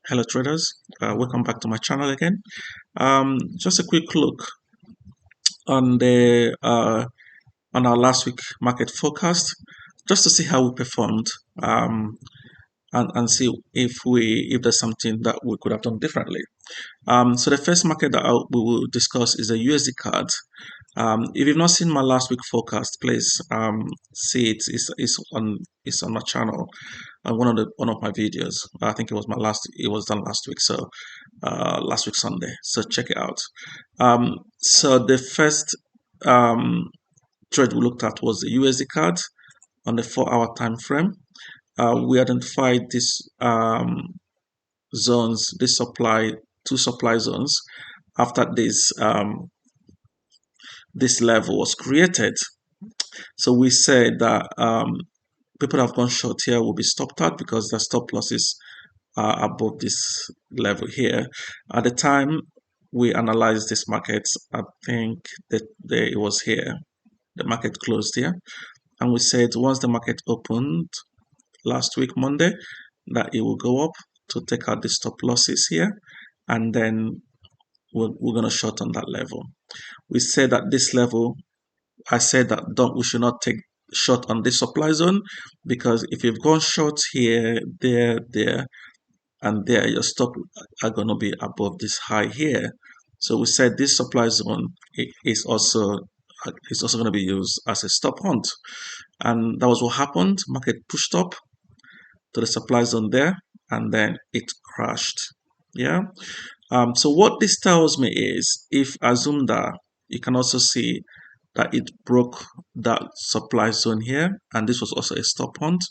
Hello traders, welcome back to my channel again. Just a quick look on the on our last week market forecast, just to see how we performed, and see if there's something that we could have done differently. So the first market that we will discuss is the USD card. If you've not seen my last week forecast, please see it. It's on my channel, one of my videos. I think it was done last week, so last week Sunday. So check it out. So the first trade we looked at was the USD card on the 4-hour time frame. We identified this zones, two supply zones after this level was created. So we said that people that have gone short here will be stopped out because the stop losses are above this level here. At the time we analyzed this market, I think that it was here. The market closed here, and we said once the market opened last week Monday that it will go up to take out the stop losses here, and then we're going to short on that level. We said that this level, I said that we should not take short on this supply zone, because if you've gone short here, there, and there, your stop are going to be above this high here. So we said this supply zone is also going to be used as a stop hunt, and that was what happened. Market pushed up to the supply zone there, and then it crashed. Yeah. So what this tells me is, if assume that you can also see that it broke that supply zone here, and this was also a stop hunt,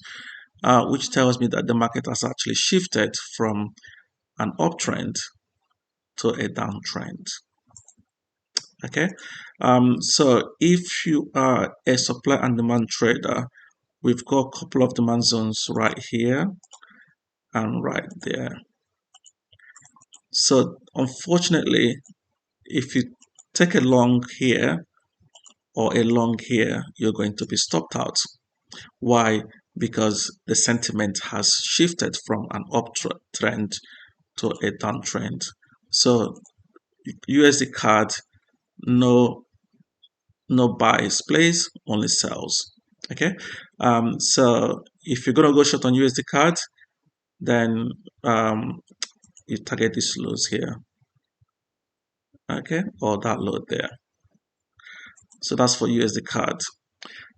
which tells me that the market has actually shifted from an uptrend to a downtrend. Okay, so if you are a supply and demand trader, we've got a couple of demand zones right here and right there. So unfortunately, if you take a long here or a long here, you're going to be stopped out. Why? Because the sentiment has shifted from an uptrend to a downtrend. So USD card, no buys place, only sells. Okay. So if you're gonna go short on USD card, then you target these lows here. Okay, or that low there. So that's for USD card.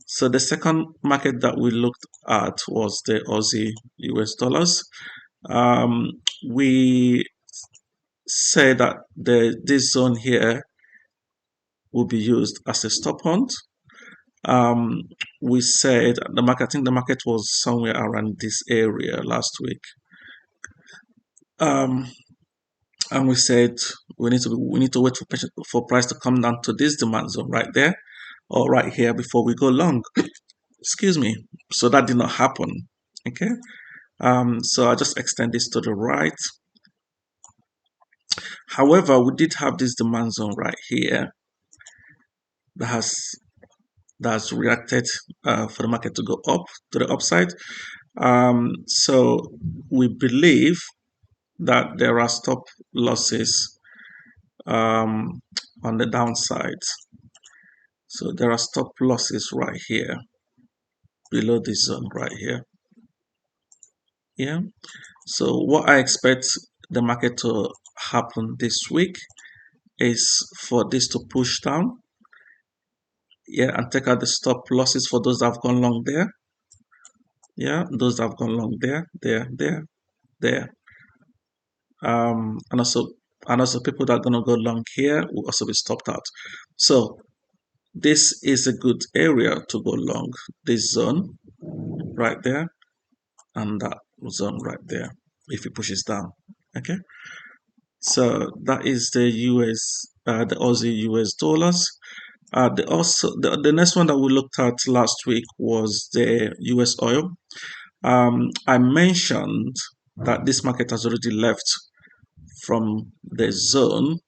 So the second market that we looked at was the Aussie US dollars. We say that this zone here will be used as a stop hunt. We said I think the market was somewhere around this area last week. And we said we need to wait for price to come down to this demand zone right there or right here before we go long. Excuse me. So that did not happen. Okay. So I just extend this to the right. However, we did have this demand zone right here that has reacted for the market to go up to the upside. So we believe that there are stop losses on the downside. So there are stop losses right here below this zone right here. Yeah. So what I expect the market to happen this week is for this to push down. Yeah, and take out the stop losses for those that have gone long there. Yeah, those that have gone long there. And also people that are gonna go long here will also be stopped out. So this is a good area to go long. This zone right there and that zone right there, if it pushes down. Okay, so that is the the Aussie US dollars. The next one that we looked at last week was the US oil. I mentioned that this market has already left from the zone.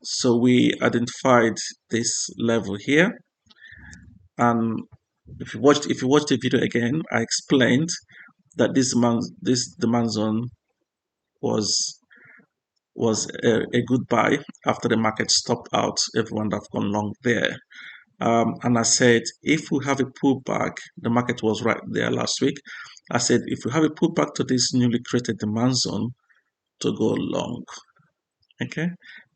So we identified this level here, and if you watched the video again, I explained that this demand zone was a good buy after the market stopped out everyone that have gone long there. And I said, if we have a pullback, the market was right there last week. I said, if we have a pullback to this newly created demand zone, to go long. Okay.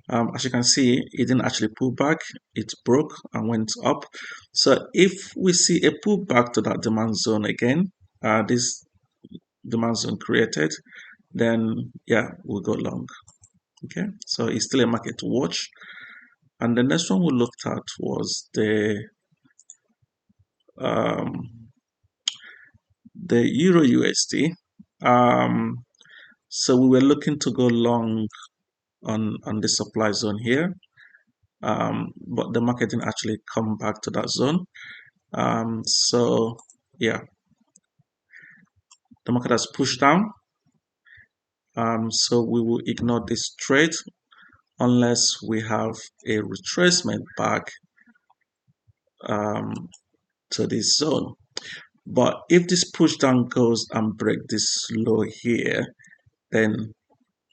As you can see, it didn't actually pull back. It broke and went up. So if we see a pullback to that demand zone again, this demand zone created, then yeah, we'll go long. Okay. So it's still a market to watch. And the next one we looked at was um, the Euro USD. Um, so we were looking to go long on the supply zone here, but the market didn't actually come back to that zone. So yeah, the market has pushed down. So we will ignore this trade unless we have a retracement back um, to this zone. But if this push down goes and break this low here, then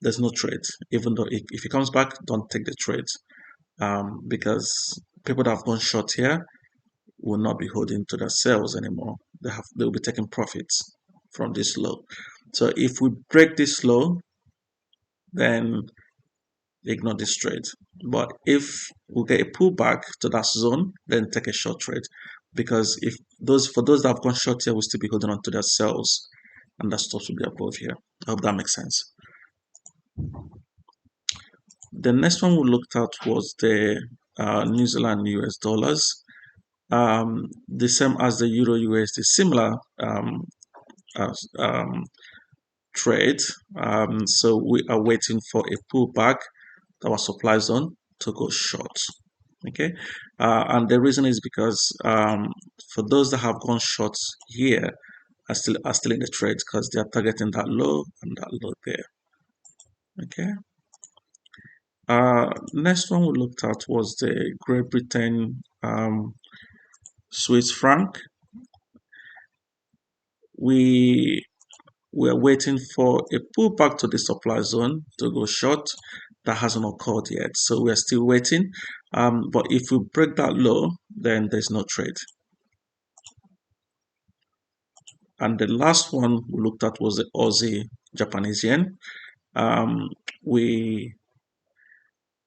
there's no trade. Even though if it comes back, don't take the trade, because people that have gone short here will not be holding to their sales anymore. They will be taking profits from this low. So if we break this low, then ignore this trade. But if we get a pullback to that zone, then take a short trade. Because if those for those that have gone short here will still be holding on to their sales, and that stops will be above here. I hope that makes sense. The next one we looked at was the New Zealand US dollars. The same as the Euro USD, similar as, trade. So we are waiting for a pullback to our supply zone to go short. Okay, and the reason is because for those that have gone short here are still in the trade because they are targeting that low and that low there. Okay. Next one we looked at was the Great Britain Swiss franc. We are waiting for a pullback to the supply zone to go short. That hasn't occurred yet, so we are still waiting. But if we break that low, then there's no trade. And the last one we looked at was the Aussie Japanese yen. Um, we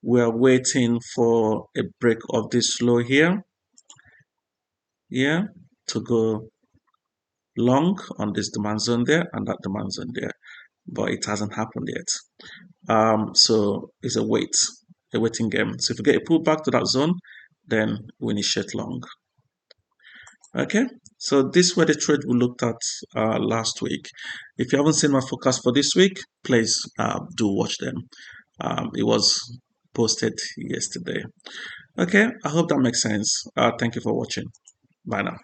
are waiting for a break of this low here, yeah, to go long on this demand zone there and that demand zone there, but it hasn't happened yet. So it's a waiting game. So if we get a pullback to that zone, then we initiate long. Okay, so this were the trade we looked at last week. If you haven't seen my forecast for this week, please do watch them. It was posted yesterday. Okay, I hope that makes sense. Thank you for watching. Bye now.